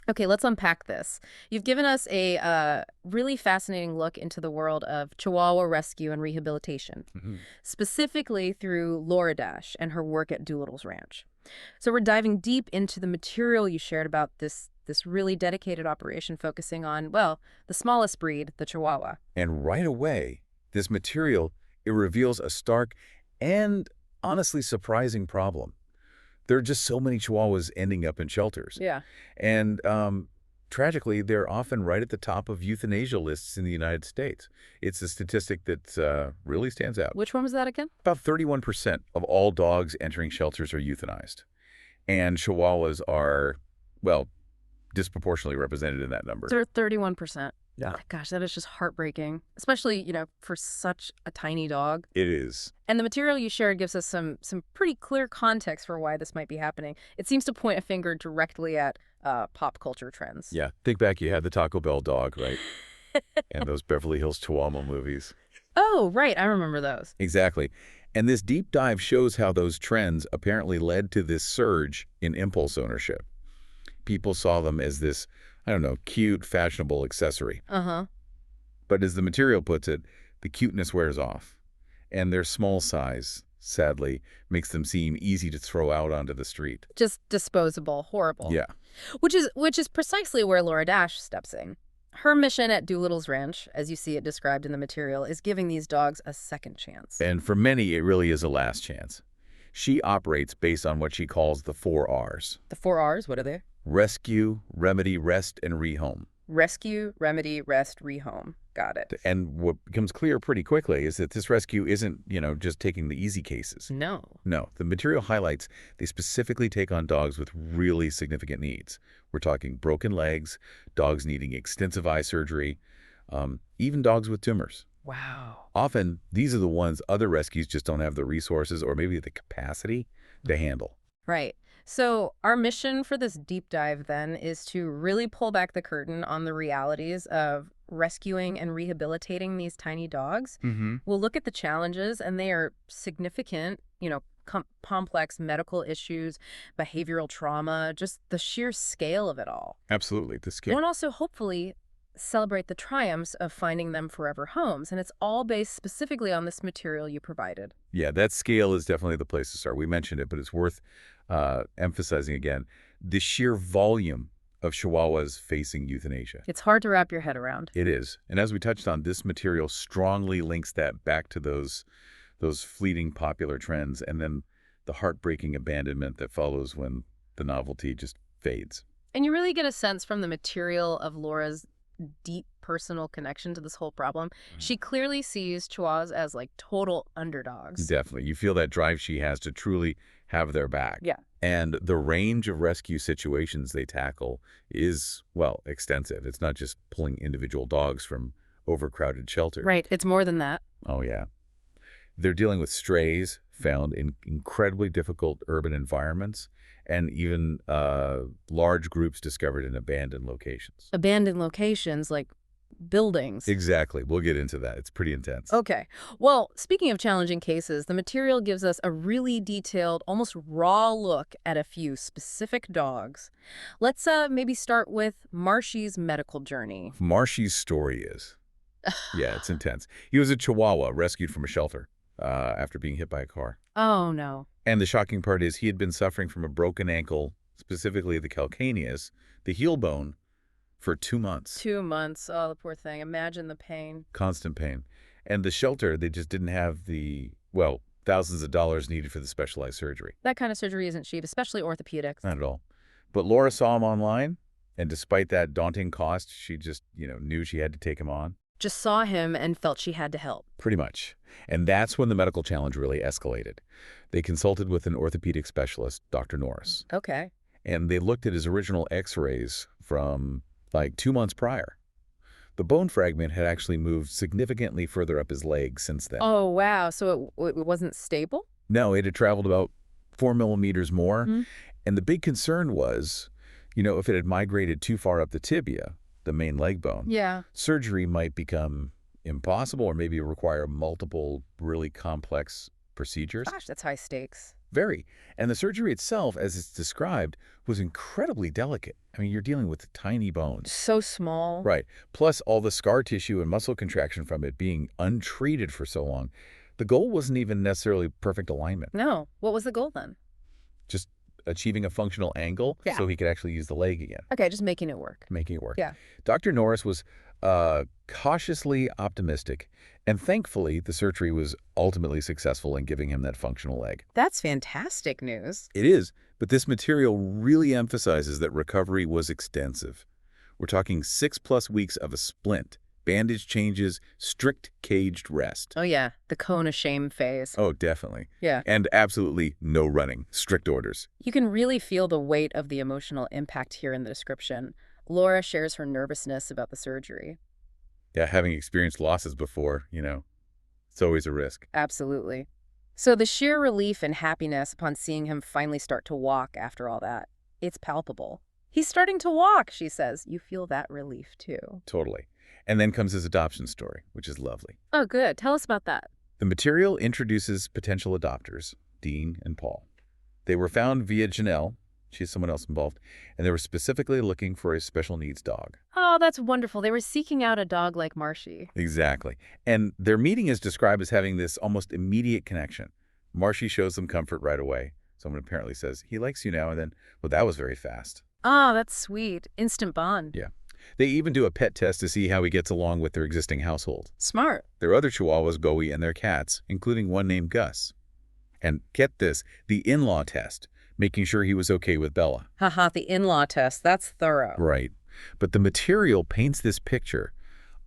Okay, let's unpack this. You've given us a really fascinating look into the world of Chihuahua rescue and rehabilitation, Mhm. specifically through Laura Dash and her work at Doolittle's Ranch. So we're diving deep into the material you shared about this really dedicated operation focusing on, well, the smallest breed, the Chihuahua. And right away, this material, it reveals a stark and honestly surprising problem. There are just so many Chihuahuas ending up in shelters. Yeah. And tragically, they're often right at the top of euthanasia lists in the United States. It's a statistic that really stands out. Which one was that again? About 31% of all dogs entering shelters are euthanized. And Chihuahuas are, well, disproportionately represented in that number. 31%. Yeah. Gosh, that is just heartbreaking, especially, for such a tiny dog. It is. And the material you shared gives us some pretty clear context for why this might be happening. It seems to point a finger directly at pop culture trends. Yeah. Think back, you had the Taco Bell dog, right? And those Beverly Hills Chihuahua movies. Oh, right. I remember those. Exactly. And this deep dive shows how those trends apparently led to this surge in impulse ownership. People saw them as this, I don't know, cute, fashionable accessory. Uh-huh. But as the material puts it, the cuteness wears off. And their small size, sadly, makes them seem easy to throw out onto the street. Just disposable, horrible. Yeah. Which is precisely where Laura Dash steps in. Her mission at Doolittle's Ranch, as you see it described in the material, is giving these dogs a second chance. And for many, it really is a last chance. She operates based on what she calls the 4 Rs. The 4 Rs, what are they? Rescue, remedy, rest, and rehome. Rescue, remedy, rest, rehome. Got it. And what becomes clear pretty quickly is that this rescue isn't, just taking the easy cases. No. No, the material highlights they specifically take on dogs with really significant needs. We're talking broken legs, dogs needing extensive eye surgery, even dogs with tumors. Wow. Often, these are the ones other rescues just don't have the resources or maybe the capacity to handle. Right. So our mission for this deep dive then is to really pull back the curtain on the realities of rescuing and rehabilitating these tiny dogs. Mm-hmm. We'll look at the challenges, and they are significant, complex medical issues, behavioral trauma, just the sheer scale of it all. Absolutely. The scale. And also, hopefully, celebrate the triumphs of finding them forever homes. And it's all based specifically on this material you provided. Yeah, that scale is definitely the place to start. We mentioned it, but it's worth emphasizing again. The sheer volume of Chihuahuas facing euthanasia. It's hard to wrap your head around. It is. And as we touched on, this material strongly links that back to those fleeting popular trends and then the heartbreaking abandonment that follows when the novelty just fades. And you really get a sense from the material of Laura's deep personal connection to this whole problem. She clearly sees Chihuahuas as like total underdogs. Definitely. You feel that drive she has to truly have their back. Yeah. And the range of rescue situations they tackle is, well, extensive. It's not just pulling individual dogs from overcrowded shelters. Right. It's more than that. Oh, yeah. They're dealing with strays found in incredibly difficult urban environments and even large groups discovered in abandoned locations. Abandoned locations like buildings. Exactly. We'll get into that. It's pretty intense. Okay. Well, speaking of challenging cases, the material gives us a really detailed, almost raw look at a few specific dogs. Let's maybe start with Marshy's medical journey. Marshy's story is, yeah, it's intense. He was a Chihuahua rescued from a shelter after being hit by a car. Oh, no. And the shocking part is he had been suffering from a broken ankle, specifically the calcaneus, the heel bone, for 2 months. 2 months. Oh, the poor thing. Imagine the pain. Constant pain. And the shelter, they just didn't have the, well, thousands of dollars needed for the specialized surgery. That kind of surgery isn't cheap, especially orthopedics. Not at all. But Laura saw him online, and despite that daunting cost, she just, knew she had to take him on. Just saw him and felt she had to help. Pretty much. And that's when the medical challenge really escalated. They consulted with an orthopedic specialist, Dr. Norris. Okay. And they looked at his original x-rays from like 2 months prior. The bone fragment had actually moved significantly further up his leg since then. Oh, wow. So it wasn't stable? No, it had traveled about 4 millimeters more. Mm-hmm. And the big concern was, if it had migrated too far up the tibia, the main leg bone, Yeah. surgery might become impossible or maybe require multiple really complex procedures. Gosh, that's high stakes. Very. And the surgery itself, as it's described, was incredibly delicate. I mean, you're dealing with tiny bones. So small. Right. Plus all the scar tissue and muscle contraction from it being untreated for so long. The goal wasn't even necessarily perfect alignment. No. What was the goal then? Just achieving a functional angle Yeah. so he could actually use the leg again. Okay, just making it work. Making it work. Yeah. Dr. Norris was cautiously optimistic, and thankfully the surgery was ultimately successful in giving him that functional leg. That's fantastic news. It is, but this material really emphasizes that recovery was extensive. We're talking 6+ weeks of a splint, bandage changes, strict caged rest. Oh, yeah. The cone of shame phase. Oh, definitely. Yeah. And absolutely no running. Strict orders. You can really feel the weight of the emotional impact here in the description. Laura shares her nervousness about the surgery. Yeah, having experienced losses before, it's always a risk. Absolutely. So the sheer relief and happiness upon seeing him finally start to walk after all that, it's palpable. He's starting to walk, she says. You feel that relief, too. Totally. And then comes his adoption story, which is lovely. Oh, good. Tell us about that. The material introduces potential adopters, Dean and Paul. They were found via Janelle. She's someone else involved. And they were specifically looking for a special needs dog. Oh, that's wonderful. They were seeking out a dog like Marshy. Exactly. And their meeting is described as having this almost immediate connection. Marshy shows them comfort right away. Someone apparently says, he likes you now, and then, well, that was very fast. Oh, that's sweet. Instant bond. Yeah. They even do a pet test to see how he gets along with their existing household. Smart. Their other Chihuahuas, Goey, and their cats, including one named Gus. And get this, the in-law test, making sure he was okay with Bella. Haha, the in-law test. That's thorough. Right. But the material paints this picture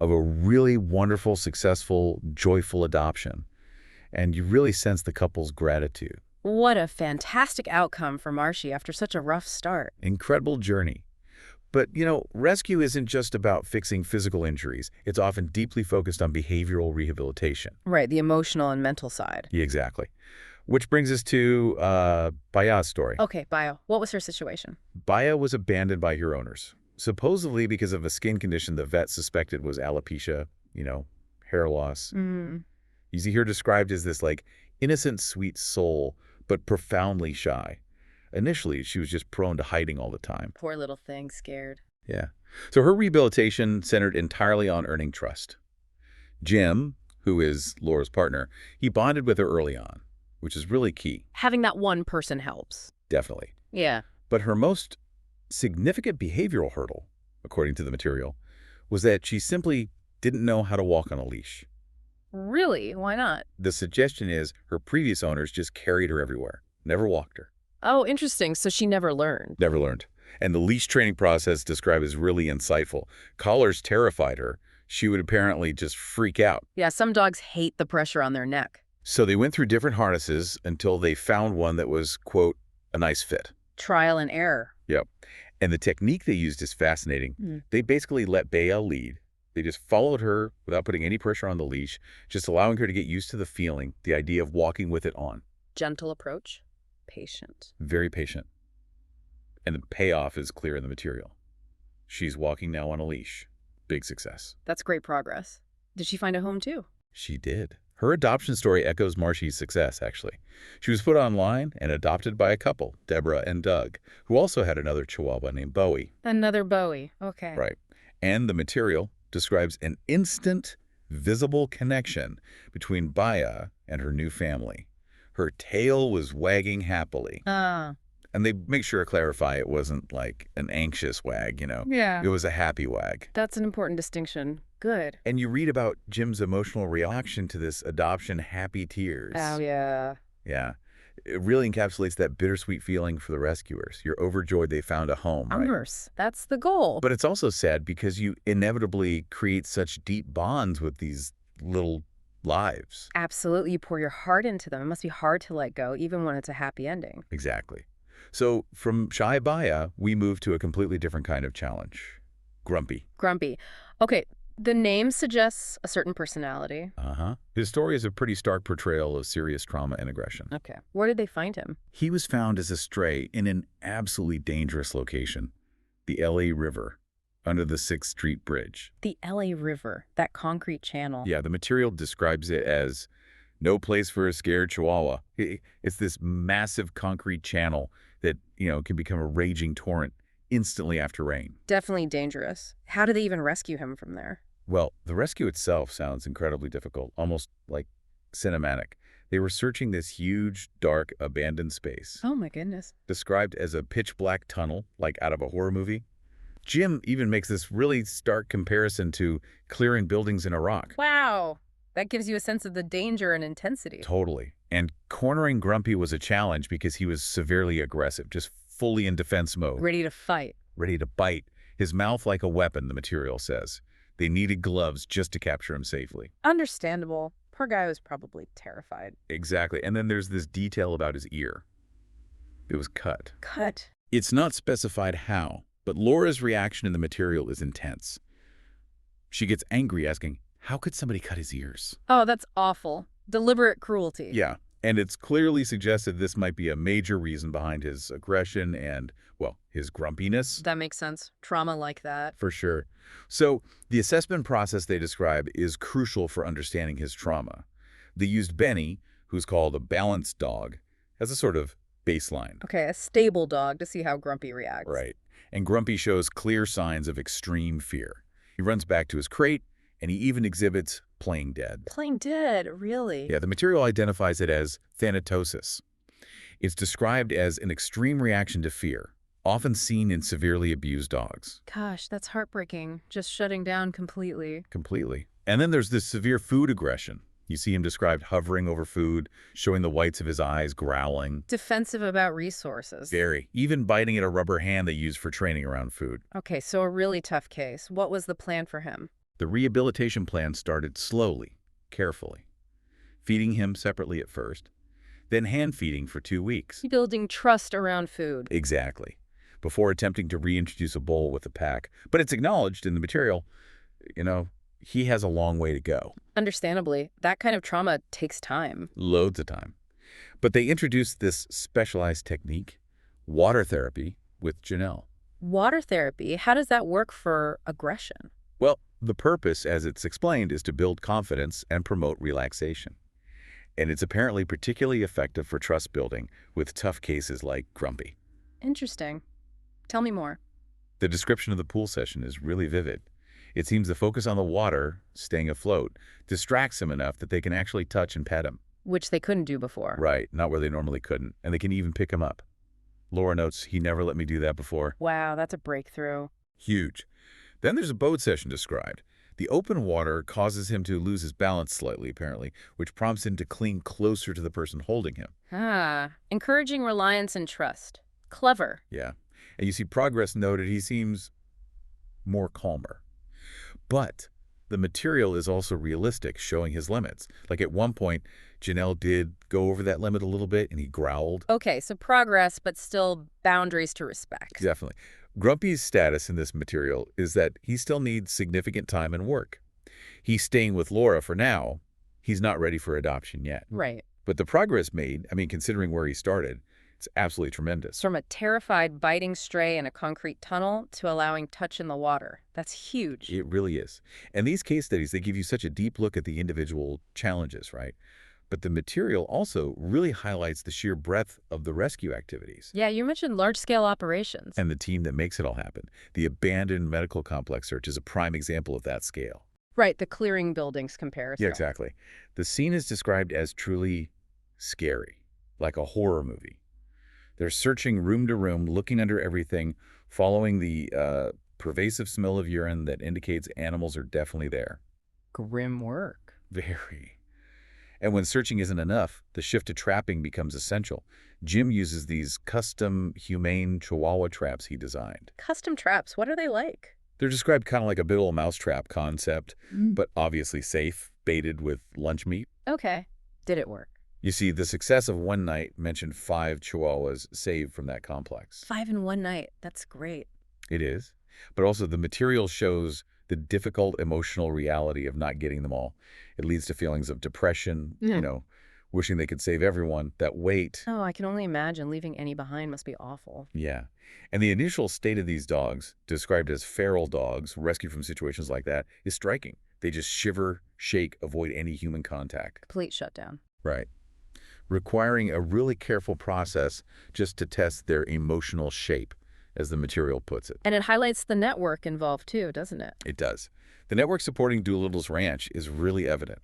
of a really wonderful, successful, joyful adoption. And you really sense the couple's gratitude. What a fantastic outcome for Marshy after such a rough start. Incredible journey. But, rescue isn't just about fixing physical injuries. It's often deeply focused on behavioral rehabilitation. Right, the emotional and mental side. Yeah, exactly. Which brings us to Baya's story. Okay, Bio. What was her situation? Baya was abandoned by her owners, supposedly because of a skin condition the vet suspected was alopecia, hair loss. Mm. You see her described as this, innocent, sweet soul, but profoundly shy. Initially, she was just prone to hiding all the time. Poor little thing, scared. Yeah. So her rehabilitation centered entirely on earning trust. Jim, who is Laura's partner, he bonded with her early on, which is really key. Having that one person helps. Definitely. Yeah. But her most significant behavioral hurdle, according to the material, was that she simply didn't know how to walk on a leash. Really? Why not? The suggestion is her previous owners just carried her everywhere, never walked her. Oh, interesting. So she never learned. Never learned. And the leash training process described as really insightful. Collars terrified her. She would apparently just freak out. Yeah, some dogs hate the pressure on their neck. So they went through different harnesses until they found one that was, quote, a nice fit. Trial and error. Yep. And the technique they used is fascinating. They basically let Bea lead. They just followed her without putting any pressure on the leash, just allowing her to get used to the feeling, the idea of walking with it on. Gentle approach. Patient. Very patient. And the payoff is clear in the material. She's walking now on a leash. Big success. That's great progress. Did she find a home too? She did. Her adoption story echoes Marshy's success, actually. She was put online and adopted by a couple, Deborah and Doug, who also had another Chihuahua named Bowie. Another Bowie. Okay. Right. And the material describes an instant, visible connection between Baya and her new family. Her tail was wagging happily. Ah. And they make sure to clarify it wasn't like an anxious wag, Yeah. It was a happy wag. That's an important distinction. Good. And you read about Jim's emotional reaction to this adoption, happy tears. Oh, yeah. Yeah. It really encapsulates that bittersweet feeling for the rescuers. You're overjoyed they found a home, right? Amherst. That's the goal. But it's also sad because you inevitably create such deep bonds with these little lives. Absolutely. You pour your heart into them. It must be hard to let go, even when it's a happy ending. Exactly. So from shy Baya, we move to a completely different kind of challenge. Grumpy. Grumpy. Okay. The name suggests a certain personality. Uh-huh. His story is a pretty stark portrayal of serious trauma and aggression. Okay. Where did they find him? He was found as a stray in an absolutely dangerous location, the L.A. River, under the 6th Street Bridge. The L.A. River, that concrete channel. Yeah, the material describes it as No place for a scared Chihuahua. It's this massive concrete channel that, can become a raging torrent instantly after rain. Definitely dangerous. How do they even rescue him from there? Well, the rescue itself sounds incredibly difficult, almost like cinematic. They were searching this huge, dark, abandoned space, Oh my goodness. described as a pitch-black tunnel, like out of a horror movie. Jim even makes this really stark comparison to clearing buildings in Iraq. Wow. That gives you a sense of the danger and intensity. Totally. And cornering Grumpy was a challenge because he was severely aggressive, just fully in defense mode, Ready to fight. ready to bite, his mouth like a weapon, the material says. They needed gloves just to capture him safely. Understandable. Poor guy was probably terrified. Exactly. And then there's this detail about his ear. It was cut. Cut. It's not specified how, but Laura's reaction in the material is intense. She gets angry, asking, how could somebody cut his ears? Oh, that's awful. Deliberate cruelty. Yeah, and it's clearly suggested this might be a major reason behind his aggression and, well, his grumpiness. That makes sense. Trauma like that. For sure. So the assessment process they describe is crucial for understanding his trauma. They used Benny, who's called a balanced dog, as a sort of baseline. Okay, a stable dog to see how Grumpy reacts. Right. And Grumpy shows clear signs of extreme fear. He runs back to his crate, and he even exhibits playing dead. Playing dead, really? Yeah, the material identifies it as thanatosis. It's described as an extreme reaction to fear, often seen in severely abused dogs. Gosh, that's heartbreaking. Just shutting down completely. Completely. And then there's this severe food aggression. You see him described hovering over food, showing the whites of his eyes, growling. Defensive about resources. Very. Even biting at a rubber hand they use for training around food. Okay, so a really tough case. What was the plan for him? The rehabilitation plan started slowly, carefully, feeding him separately at first, then hand-feeding for 2 weeks. Building trust around food. Exactly. Before attempting to reintroduce a bowl with the pack. But it's acknowledged in the material, he has a long way to go. Understandably, that kind of trauma takes time. Loads of time. But they introduced this specialized technique, water therapy, with Janelle. Water therapy, how does that work for aggression? Well, the purpose, as it's explained, is to build confidence and promote relaxation. And it's apparently particularly effective for trust building with tough cases like Grumpy. Interesting. Tell me more. The description of the pool session is really vivid. It seems the focus on the water, staying afloat, distracts him enough that they can actually touch and pet him. Which they couldn't do before. Right, not where they normally couldn't. And they can even pick him up. Laura notes, he never let me do that before. Wow, that's a breakthrough. Huge. Then there's a boat session described. The open water causes him to lose his balance slightly, apparently, which prompts him to cling closer to the person holding him. Ah, encouraging reliance and trust. Clever. Yeah. And you see progress noted, he seems more calmer. But the material is also realistic, showing his limits. Like at one point, Janelle did go over that limit a little bit, and he growled. Okay, so progress, but still boundaries to respect. Definitely. Grumpy's status in this material is that he still needs significant time and work. He's staying with Laura for now. He's not ready for adoption yet. Right. But the progress made, considering where he started, it's absolutely tremendous. From a terrified biting stray in a concrete tunnel to allowing touch in the water. That's huge. It really is. And these case studies, they give you such a deep look at the individual challenges, right? But the material also really highlights the sheer breadth of the rescue activities. Yeah, you mentioned large-scale operations. And the team that makes it all happen. The abandoned medical complex search is a prime example of that scale. Right, the clearing buildings comparison. Yeah, exactly. The scene is described as truly scary, like a horror movie. They're searching room to room, looking under everything, following the pervasive smell of urine that indicates animals are definitely there. Grim work. Very. And when searching isn't enough, the shift to trapping becomes essential. Jim uses these custom, humane Chihuahua traps he designed. Custom traps, what are they like? They're described kind of like a big old mousetrap concept, but obviously safe, baited with lunch meat. Okay. Did it work? You see, the success of one night mentioned 5 Chihuahuas saved from that complex. 5 in one night. That's great. It is. But also the material shows the difficult emotional reality of not getting them all. It leads to feelings of depression, wishing they could save everyone, that weight. Oh, I can only imagine leaving any behind must be awful. Yeah. And the initial state of these dogs, described as feral dogs, rescued from situations like that, is striking. They just shiver, shake, avoid any human contact. Complete shutdown. Right. Requiring a really careful process just to test their emotional shape, as the material puts it. And it highlights the network involved too, doesn't it? It does. The network supporting Doolittle's ranch is really evident.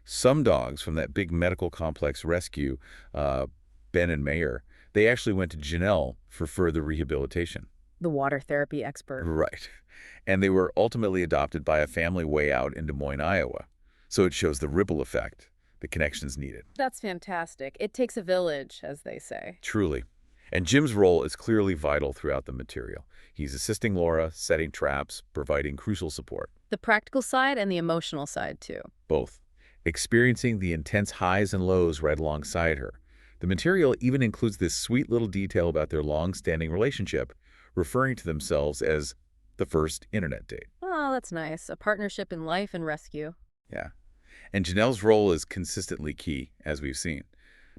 Some dogs from that big medical complex rescue, Ben and Mayer, they actually went to Janelle for further rehabilitation. The water therapy expert. Right. And they were ultimately adopted by a family way out in Des Moines, Iowa. So it shows the ripple effect, the connections needed. That's fantastic. It takes a village, as they say. Truly. And Jim's role is clearly vital throughout the material. He's assisting Laura, setting traps, providing crucial support. The practical side and the emotional side, too. Both. Experiencing the intense highs and lows right alongside her. The material even includes this sweet little detail about their long-standing relationship, referring to themselves as the first internet date. Oh, that's nice. A partnership in life and rescue. Yeah. And Janelle's role is consistently key, as we've seen.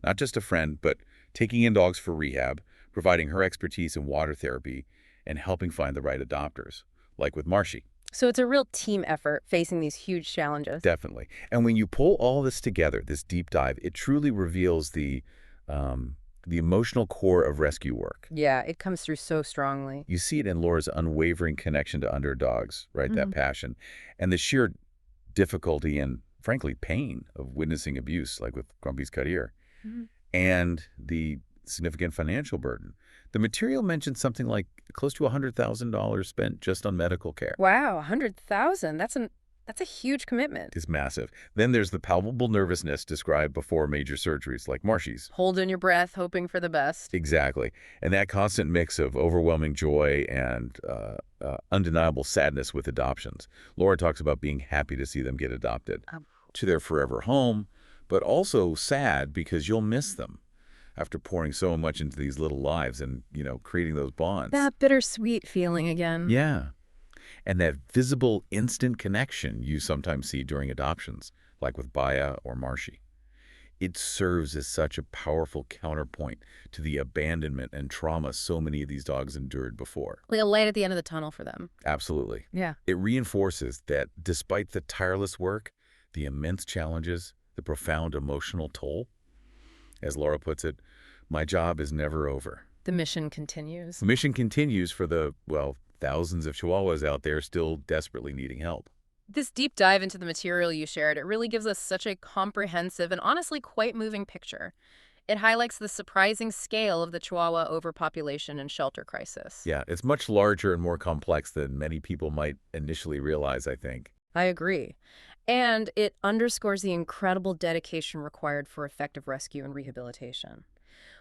Not just a friend, but taking in dogs for rehab, providing her expertise in water therapy, and helping find the right adopters, like with Marshy. So it's a real team effort facing these huge challenges. Definitely. And when you pull all this together, this deep dive, it truly reveals the emotional core of rescue work. Yeah, it comes through so strongly. You see it in Laura's unwavering connection to underdogs, right? That passion. And the sheer difficulty and, frankly, pain of witnessing abuse, like with Grumpy's cut ear. And the significant financial burden. The material mentions something like close to $100,000 spent just on medical care. Wow, 100,000. That's a huge commitment. It's massive. Then there's the palpable nervousness described before major surgeries, like Marshy's. Holding your breath, hoping for the best. Exactly. And that constant mix of overwhelming joy and undeniable sadness with adoptions. Laura talks about being happy to see them get adopted to their forever home, but also sad because you'll miss them after pouring so much into these little lives and, creating those bonds. That bittersweet feeling again. Yeah. And that visible instant connection you sometimes see during adoptions, like with Baya or Marshy. It serves as such a powerful counterpoint to the abandonment and trauma so many of these dogs endured before. Like a light at the end of the tunnel for them. Absolutely. Yeah. It reinforces that despite the tireless work, the immense challenges, the profound emotional toll, as Laura puts it, my job is never over. The mission continues. The mission continues for the, thousands of Chihuahuas out there still desperately needing help. This deep dive into the material you shared, it really gives us such a comprehensive and honestly quite moving picture. It highlights the surprising scale of the Chihuahua overpopulation and shelter crisis. Yeah, it's much larger and more complex than many people might initially realize, I think. I agree. And it underscores the incredible dedication required for effective rescue and rehabilitation.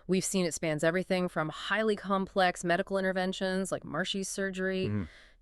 We've seen it spans everything from highly complex medical interventions like Marshy's surgery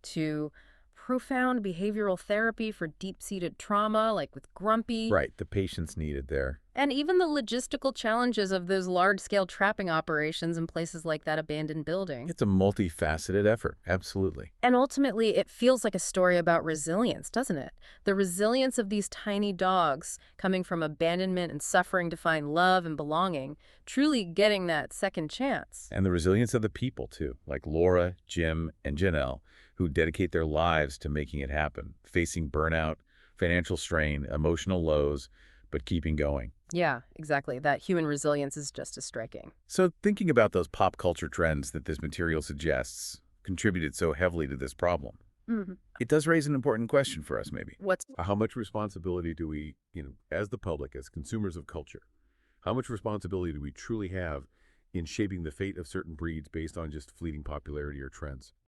to profound behavioral therapy for deep-seated trauma like with Grumpy. Right, the patience needed there. And even the logistical challenges of those large-scale trapping operations in places like that abandoned building. It's a multifaceted effort, absolutely. And ultimately, it feels like a story about resilience, doesn't it? The resilience of these tiny dogs coming from abandonment and suffering to find love and belonging, truly getting that second chance. And the resilience of the people, too, like Laura, Jim, and Janelle, who dedicate their lives to making it happen, facing burnout, financial strain, emotional lows, but keeping going. Yeah, exactly. That human resilience is just as striking. So thinking about those pop culture trends that this material suggests contributed so heavily to this problem, it does raise an important question for us, maybe. What's How much responsibility do we, as the public, as consumers of culture, how much responsibility do we truly have in shaping the fate of certain breeds based on just fleeting popularity or trends?